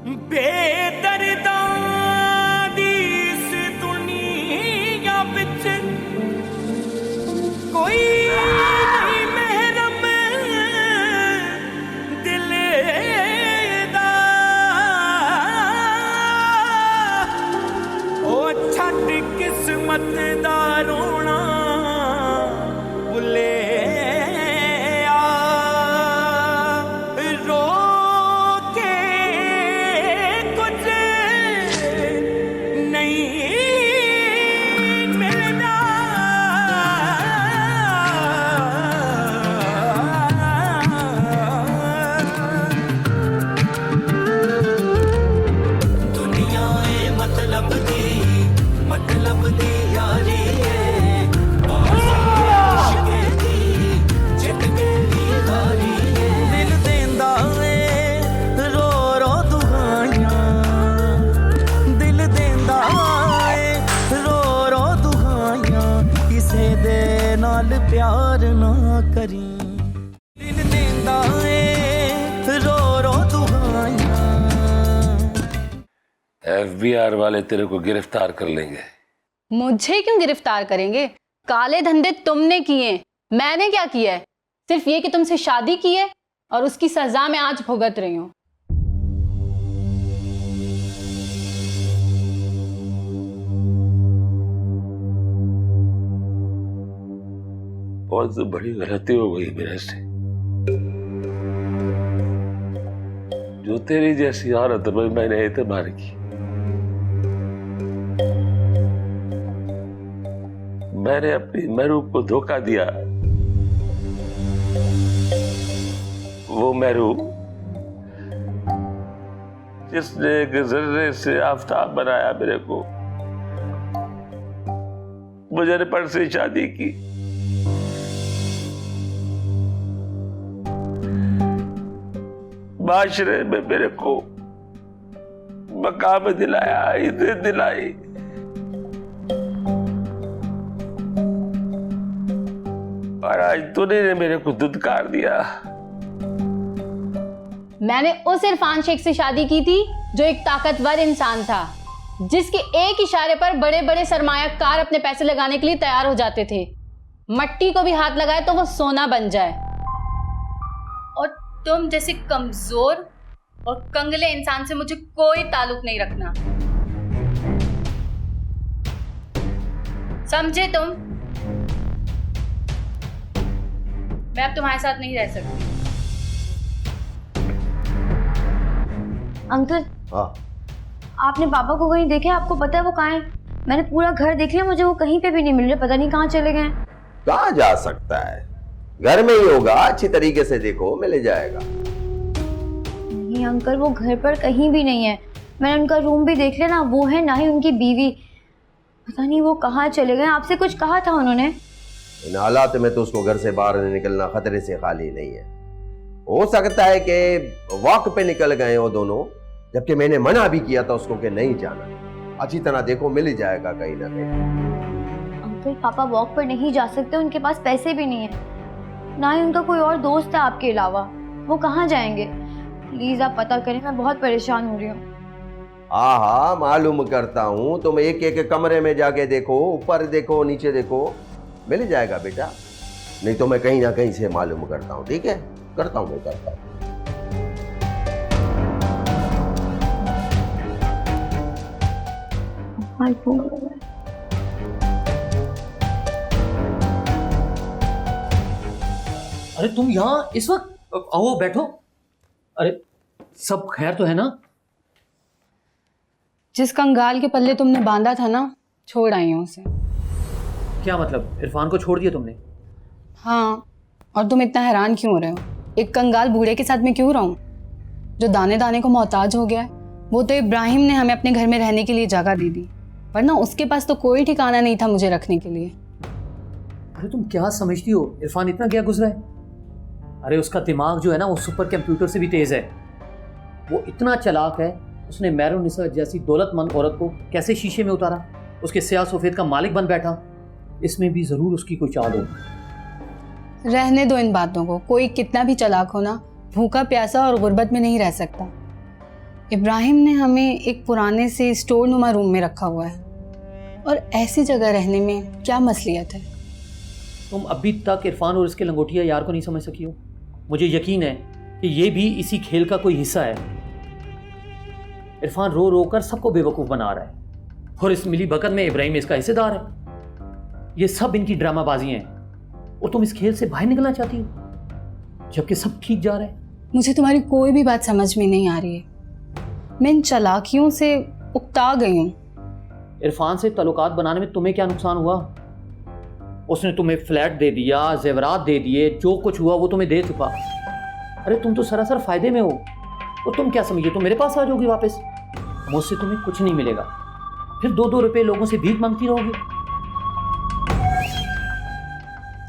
बेदर्दां दी इस दुनिया विच कोई नहीं महरम दिल दा। ओ छट किस्मत दा रोना भुले प्यार ना करी दिल देंदा ए रो रो दुआइयां। FBI वाले तेरे को गिरफ्तार कर लेंगे। मुझे क्यों गिरफ्तार करेंगे? काले धंधे तुमने किए, मैंने क्या किया है? सिर्फ ये कि तुमसे शादी की है और उसकी सजा मैं आज भुगत रही हूँ। बहुत बड़ी गलती हो गई मेरे से। जो तेरी जैसी औरत में मैंने एतबार की, मैंने अपनी महरूब को धोखा दिया। वो महरूब जिसने एक जर्रे से आफताब बनाया मेरे को, मुझे पर से शादी की। माशरे में मेरे को मकाम दिलाया, इज्जत दिलाई। और आज तूने मेरे को धुतकार दिया। मैंने उस इरफान शेख से शादी की थी जो एक ताकतवर इंसान था, जिसके एक इशारे पर बड़े बड़े सरमायाकार अपने पैसे लगाने के लिए तैयार हो जाते थे। मट्टी को भी हाथ लगाए तो वो सोना बन जाए। और तुम जैसे कमजोर और कंगले इंसान से मुझे कोई ताल्लुक नहीं रखना, समझे तुम? मैं अब तुम्हारे साथ नहीं रह सकती। अंकल, हाँ, आपने पापा को कहीं देखा? आपको पता है वो कहाँ है? मैंने पूरा घर देख लिया, मुझे वो कहीं पे भी नहीं मिल रहे, पता नहीं कहाँ चले गए। कहाँ जा सकता है? घर में ही होगा, अच्छी तरीके से देखो, मिल जाएगा। नहीं अंकल, वो घर पर कहीं भी नहीं है। मैंने उनका रूम भी देख लिया ना, वो है ना ही उनकी बीवी। पता नहीं वो कहाँ चले गए। आपसे कुछ कहा था उन्होंने? इन हालात में तो उसको घर से बाहर निकलना खतरे से खाली नहीं है। हो सकता है कि वॉक पे निकल गए हो दोनों, जबकि मैंने मना भी किया था उसको कि नहीं जाना। अच्छी तरह देखो, मिल जाएगा कहीं ना कहीं। अंकल, पापा वॉक पर नहीं जा सकते, उनके पास पैसे भी नहीं है, ना ही उनका कोई और दोस्त है आपके अलावा। वो कहाँ जाएंगे? प्लीज आप पता करें, मैं बहुत परेशान हो रही हूँ। हाँ, मालूम करता हूँ। तुम एक एक कमरे में जाके देखो, ऊपर देखो, नीचे देखो, मिल जाएगा बेटा। नहीं तो मैं कहीं ना कहीं से मालूम करता हूँ। ठीक है, करता हूँ, मैं करता हूँ। अरे तुम यहाँ इस वक्त? आओ बैठो। अरे सब खैर तो है ना? जिस कंगाल के पल्ले तुमने बांधा था ना, छोड़ आई हूँ उसे। क्या मतलब, इरफान को छोड़ दिया तुमने? हाँ, और तुम इतना हैरान क्यों हो रहे हो? एक कंगाल बूढ़े के साथ मैं क्यों रहूं जो दाने दाने को मोहताज हो गया है? वो तो इब्राहिम ने हमें अपने घर में रहने के लिए जगह दे दी, वरना उसके पास तो कोई ठिकाना नहीं था मुझे रखने के लिए। अरे तुम क्या समझती हो, इरफान इतना क्या गुजरा है? अरे उसका दिमाग जो है ना, वो सुपर कंप्यूटर से भी तेज है। वो इतना चालाक है, उसने मैरुनिसा जैसी दौलतमंद औरत को कैसे शीशे में उतारा, उसके स्याह सफेद का मालिक बन बैठा। इसमें भी जरूर उसकी कोई चाल हो। रहने दो इन बातों को। कोई कितना भी चालाक हो ना, भूखा प्यासा और गुर्बत में नहीं रह सकता। इब्राहिम ने हमें एक पुराने से स्टोर नुमा रूम में रखा हुआ है, और ऐसी जगह रहने में क्या मसलियत है? तुम अभी तक इरफान और इसके लंगोटिया यार को नहीं समझ सकी हो। मुझे यकीन है कि ये भी इसी खेल का कोई हिस्सा है। इरफान रो रो कर सबको बेवकूफ़ बना रहा है, और इस मिली भगत में इब्राहिम इसका हिस्सेदार है। ये सब इनकी ड्रामाबाजी हैं, और तुम इस खेल से बाहर निकलना चाहती हो जबकि सब ठीक जा रहा है। मुझे तुम्हारी कोई भी बात समझ में नहीं आ रही है। मैं इन चालाकियों से उकता गई हूँ। इरफान से ताल्लुकात बनाने में तुम्हें क्या नुकसान हुआ? उसने तुम्हें फ्लैट दे दिया, जेवरात दे दिए, जो कुछ हुआ वो तुम्हें दे चुका। अरे तुम तो सरासर फायदे में हो, और तुम क्या समझिए तुम मेरे पास आ जाओगी वापस? मुझसे तुम्हें कुछ नहीं मिलेगा, फिर 2-2 रुपए लोगों से भीख मांगती रहोगी।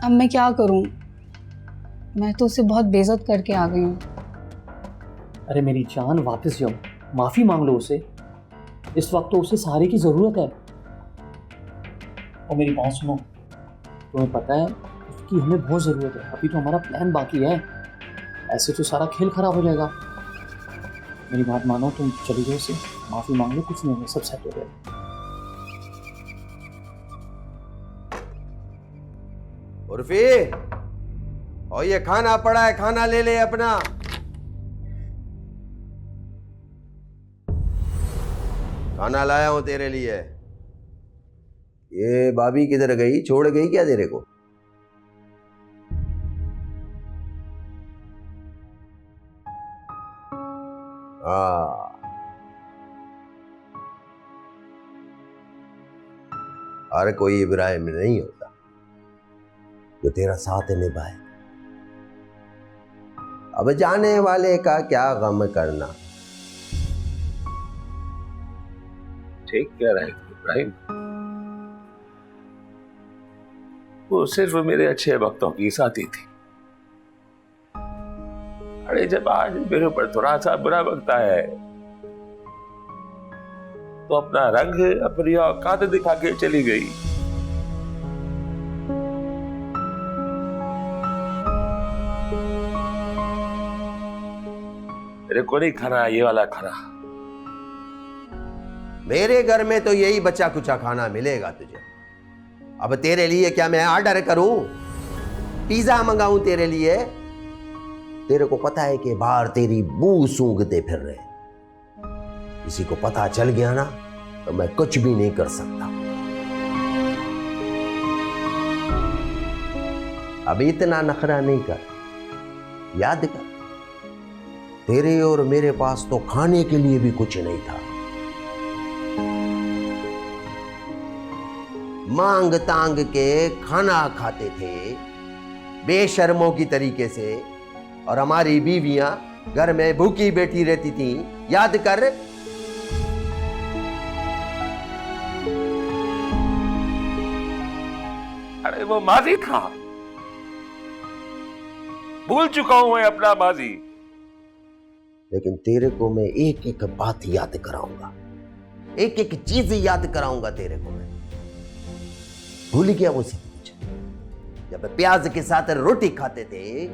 अब मैं क्या करूं? मैं तो उसे बहुत बेइज्जत करके आ गई हूँ। अरे मेरी जान, वापस जाओ, माफ़ी मांग लो उसे। इस वक्त तो उसे सहारे की ज़रूरत है। और मेरी बात सुनो, तुम्हें पता है उसकी हमें बहुत ज़रूरत है। अभी तो हमारा प्लान बाकी है, ऐसे तो सारा खेल खराब हो जाएगा। मेरी बात मानो, तुम चली जाओ उसे, माफ़ी मांग लो, कुछ नहीं होगा, सब सेट हो जाएगा। उर्फी, और ये खाना पड़ा है, खाना ले ले अपना। खाना लाया हूं तेरे लिए। ये भाभी किधर गई? छोड़ गई क्या तेरे को? हर कोई इब्राहिम नहीं होता जो तेरा साथ निभाए। अब जाने वाले का क्या गम करना। ठीक कह रहा है इब्राहिम, वो सिर्फ मेरे अच्छे वक्तों की साथी थी। अरे जब आज मेरे ऊपर थोड़ा सा बुरा वक्त आया है तो अपना रंग, अपनी औकात दिखा के चली गई। मेरे को नहीं खाना ये वाला खाना। मेरे घर में तो यही बचा कुचा खाना मिलेगा तुझे। अब तेरे लिए क्या मैं ऑर्डर करूं? पिज्जा मंगाऊं तेरे लिए? तेरे को पता है कि बाहर तेरी बू सूंघते फिर रहे। किसी को पता चल गया ना तो मैं कुछ भी नहीं कर सकता। अब इतना नखरा नहीं कर। याद कर, तेरे और मेरे पास तो खाने के लिए भी कुछ नहीं था। मांग तांग के खाना खाते थे बेशर्मों की तरीके से, और हमारी बीवियां घर में भूखी बैठी रहती थी। याद कर। अरे वो माजी था, भूल चुका हूं मैं अपना माजी। लेकिन तेरे को मैं एक एक बात याद कराऊंगा, एक एक चीज याद कराऊंगा तेरे को मैं। भूल गया वो सब कुछ? जब प्याज के साथ रोटी खाते थे,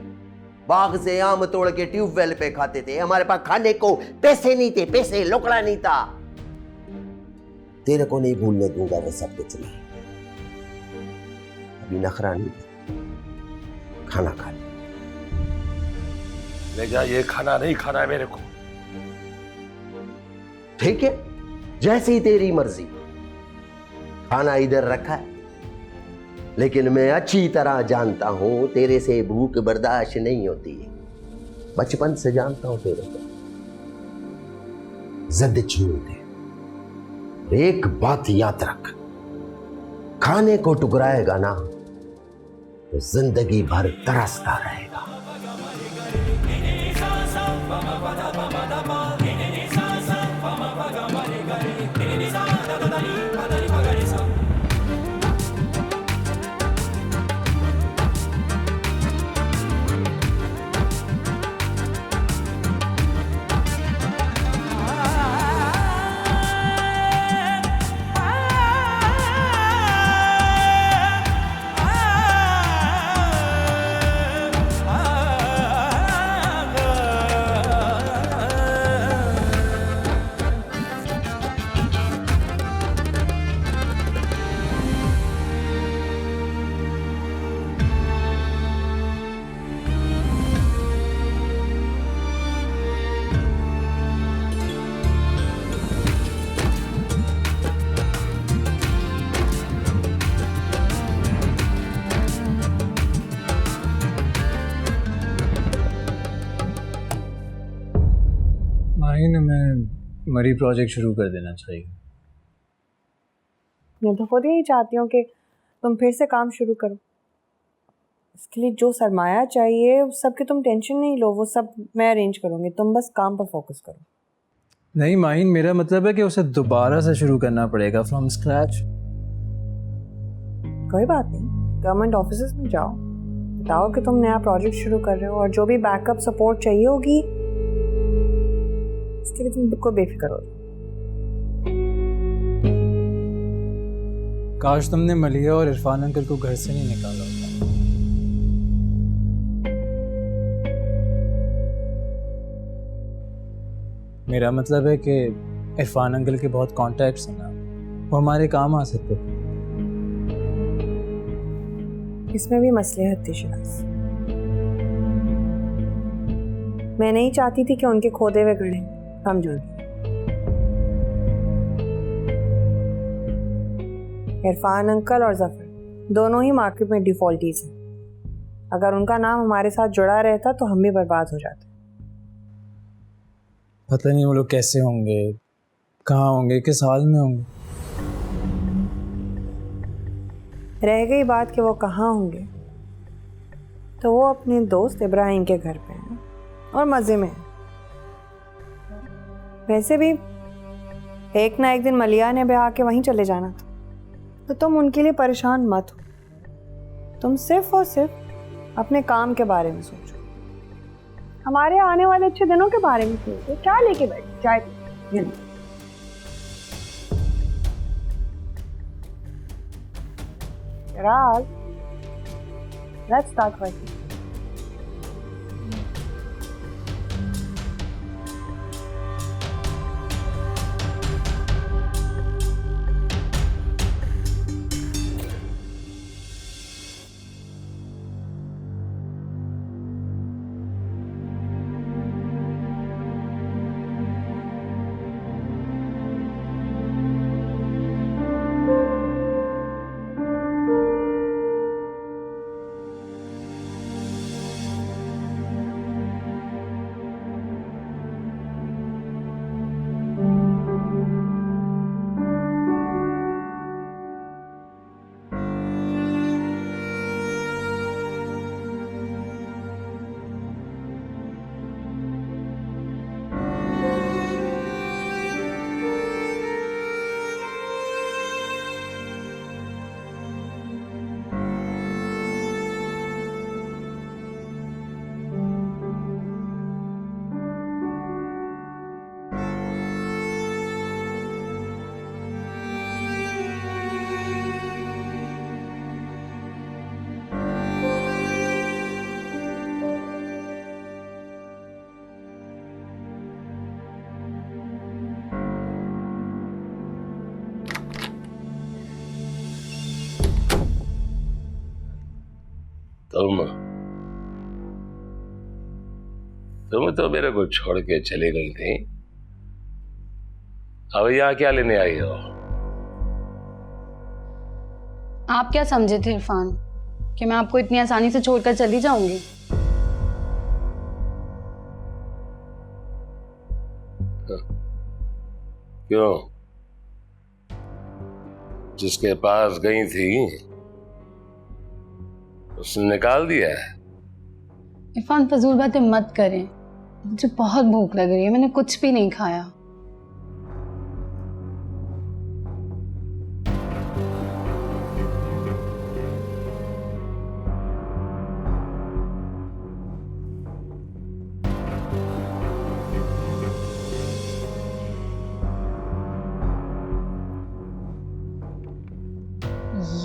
बाग से आम तोड़ के ट्यूबवेल पे खाते थे, हमारे पास खाने को पैसे नहीं थे, पैसे लोकड़ा नहीं था। तेरे को नहीं भूलने दूंगा वो सब कुछ नहीं। अभी नखरा नहीं था, खाना खा ले जा, ये खाना नहीं खाना है मेरे को। ठीक है, जैसी तेरी मर्जी। खाना इधर रखा है, लेकिन मैं अच्छी तरह जानता हूं तेरे से भूख बर्दाश्त नहीं होती है। बचपन से जानता हूं तेरे को। जिद छोड़ दे। एक बात याद रख, खाने को टुकराएगा ना तो जिंदगी भर तरसता रहेगा। तुम्हें मरी प्रोजेक्ट शुरू कर देना चाहिए। मैं तो खुद यही चाहती हूँ कि तुम फिर से काम शुरू करो। इसके लिए जो सरमाया चाहिए उस सब की तुम टेंशन नहीं लो, वो सब मैं अरेंज करूँगी, तुम बस काम पर फोकस करो। नहीं माहिन, मेरा मतलब है कि उसे दोबारा से शुरू करना पड़ेगा फ्रॉम स्क्रैच। कोई बात नहीं, गवर्नमेंट ऑफिसेज में जाओ, बताओ कि तुम नया प्रोजेक्ट शुरू कर रहे हो और जो भी बैकअप सपोर्ट चाहिए होगी इसके लिए तुम बिल्कुल बेफिक्र हो जाओ। काश तुमने मलिया और इरफान अंकल को घर से नहीं निकाला होता। मेरा मतलब है कि इरफान अंकल के बहुत कॉन्टैक्ट्स हैं ना, वो हमारे काम आ सकते थे। इसमें भी मसलहत थी शिराज। मैं नहीं चाहती थी कि उनके खोदे हुए गढ़े कम जुड़ गए। इरफान अंकल और जफर दोनों ही मार्केट में डिफॉल्टीज हैं। अगर उनका नाम हमारे साथ जुड़ा रहता तो हम भी बर्बाद हो जाते। पता नहीं वो लोग कैसे होंगे, कहाँ होंगे, किस हाल में होंगे। रह गई बात कि वो कहाँ होंगे, तो वो अपने दोस्त इब्राहिम के घर पे हैं और मज़े में हैं। वैसे भी एक ना एक दिन मलिया ने ब्याह के वहीं चले जाना था, तो तुम उनके लिए परेशान मत हो। तुम सिर्फ और सिर्फ अपने काम के बारे में सोचो, हमारे आने वाले अच्छे दिनों के बारे में सोचो। क्या लेके बैठे, चाय P. Raj, let's start working. तुम तो मेरे को छोड़ के चली गई थी, अब यहाँ क्या लेने आई हो? आप क्या समझे थे इरफान कि मैं आपको इतनी आसानी से छोड़कर चली जाऊंगी? क्यों? जिसके पास गई थी उसने निकाल दिया है? इरफान फजूल बातें मत करें, मुझे बहुत भूख लग रही है, मैंने कुछ भी नहीं खाया।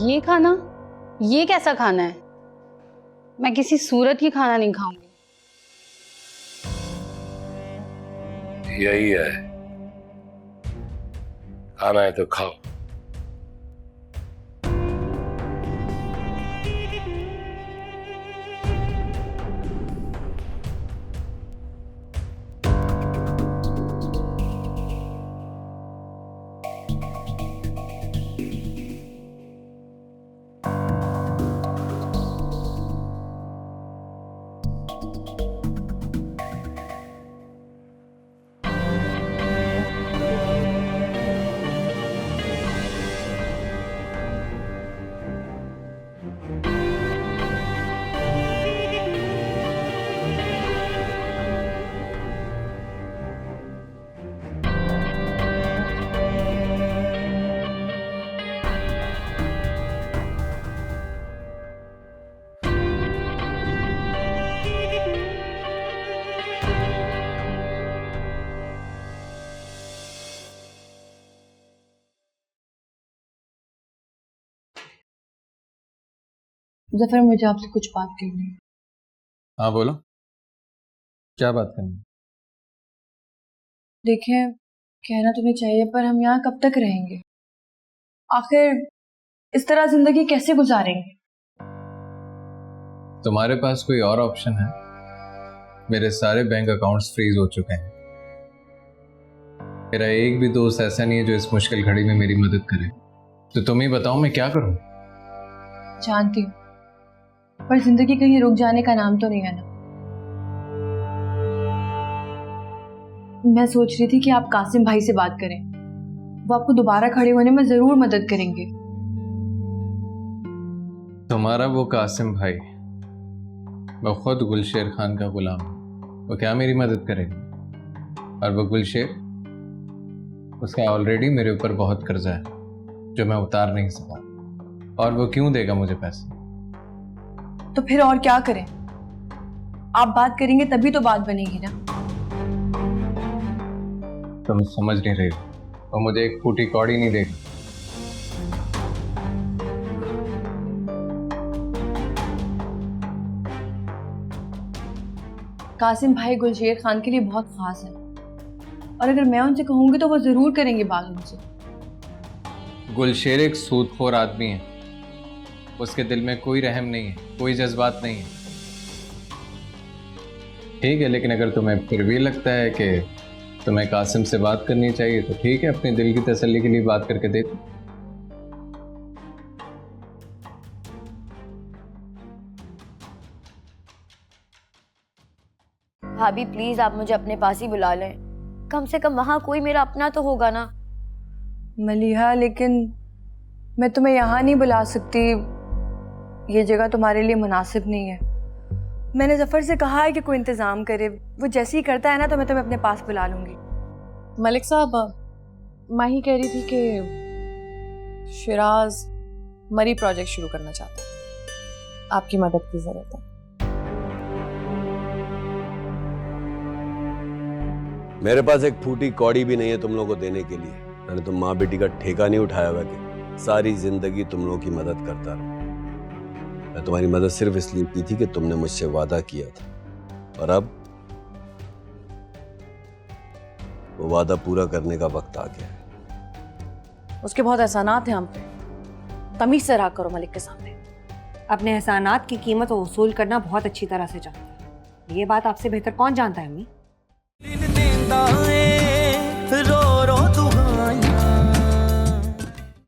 ये खाना, ये कैसा खाना है? मैं किसी सूरत की खाना नहीं खाऊंगी। यही है, खाना है तो खाओ। जफर, मुझे आपसे कुछ बात करनी है। हाँ बोलो, क्या बात करनी है? देखिए, कहना तो नहीं चाहिए पर हम यहाँ कब तक रहेंगे? आखिर इस तरह जिंदगी कैसे गुजारेंगे? तुम्हारे पास कोई और ऑप्शन है? मेरे सारे बैंक अकाउंट्स फ्रीज हो चुके हैं। मेरा एक भी दोस्त ऐसा नहीं है जो इस मुश्किल घड़ी में मेरी मदद करे। तो तुम ही बताओ मैं क्या करूं? जानती हूँ, पर जिंदगी कहीं रुक जाने का नाम तो नहीं है ना। मैं सोच रही थी कि आप कासिम भाई से बात करें, वो आपको दोबारा खड़े होने में जरूर मदद करेंगे। तुम्हारा वो कासिम भाई, वो खुद गुलशेर खान का गुलाम है। वो क्या मेरी मदद करेगा? और वो गुलशेर, उसका ऑलरेडी मेरे ऊपर बहुत कर्जा है जो मैं उतार नहीं सका। और वो क्यों देगा मुझे पैसे? तो फिर और क्या करें? आप बात करेंगे तभी तो बात बनेगी ना। तुम समझ नहीं रहे हो, वो मुझे एक फूटी कौड़ी नहीं देगा। कासिम भाई गुलशेर खान के लिए बहुत खास है, और अगर मैं उनसे कहूंगी तो वो जरूर करेंगे बात उनसे। गुलशेर एक सूदखोर आदमी है, उसके दिल में कोई रहम नहीं है, कोई जज्बात नहीं है। ठीक है, लेकिन अगर तुम्हें फिर भी लगता है कि तुम्हें कासिम से बात करनी चाहिए तो ठीक है, अपने दिल की तसल्ली के लिए बात करके देखो। भाभी प्लीज आप मुझे अपने पास ही बुला लें, कम से कम वहां कोई मेरा अपना तो होगा ना। मलिहा, लेकिन मैं तुम्हें यहाँ नहीं बुला सकती, ये जगह तुम्हारे लिए मुनासिब नहीं है। मैंने जफर से कहा है कि कोई इंतजाम करे, वो जैसे ही करता है ना तो मैं तुम्हें अपने पास बुला लूंगी। मलिक साहब, माही कह रही थी कि शिराज मरी प्रोजेक्ट शुरू करना चाहता है, आपकी मदद की जरूरत है। मेरे पास एक फूटी कौड़ी भी नहीं है तुम लोगों को देने के लिए। मैंने तो माँ बेटी का ठेका नहीं उठाया हुआ कि सारी जिंदगी तुम लोगों की मदद करता रहूं। मैं तुम्हारी मदद सिर्फ इसलिए की थी कि तुमने मुझसे वादा किया था, और अब वो वादा पूरा करने का वक्त आ गया है। उसके बहुत एहसानात हैं हम पे, तमीज से रहा करो मलिक के सामने। अपने एहसानात की कीमत वसूल करना बहुत अच्छी तरह से जानता है। ये बात आपसे बेहतर कौन जानता है अम्मी? दिन देंदा ए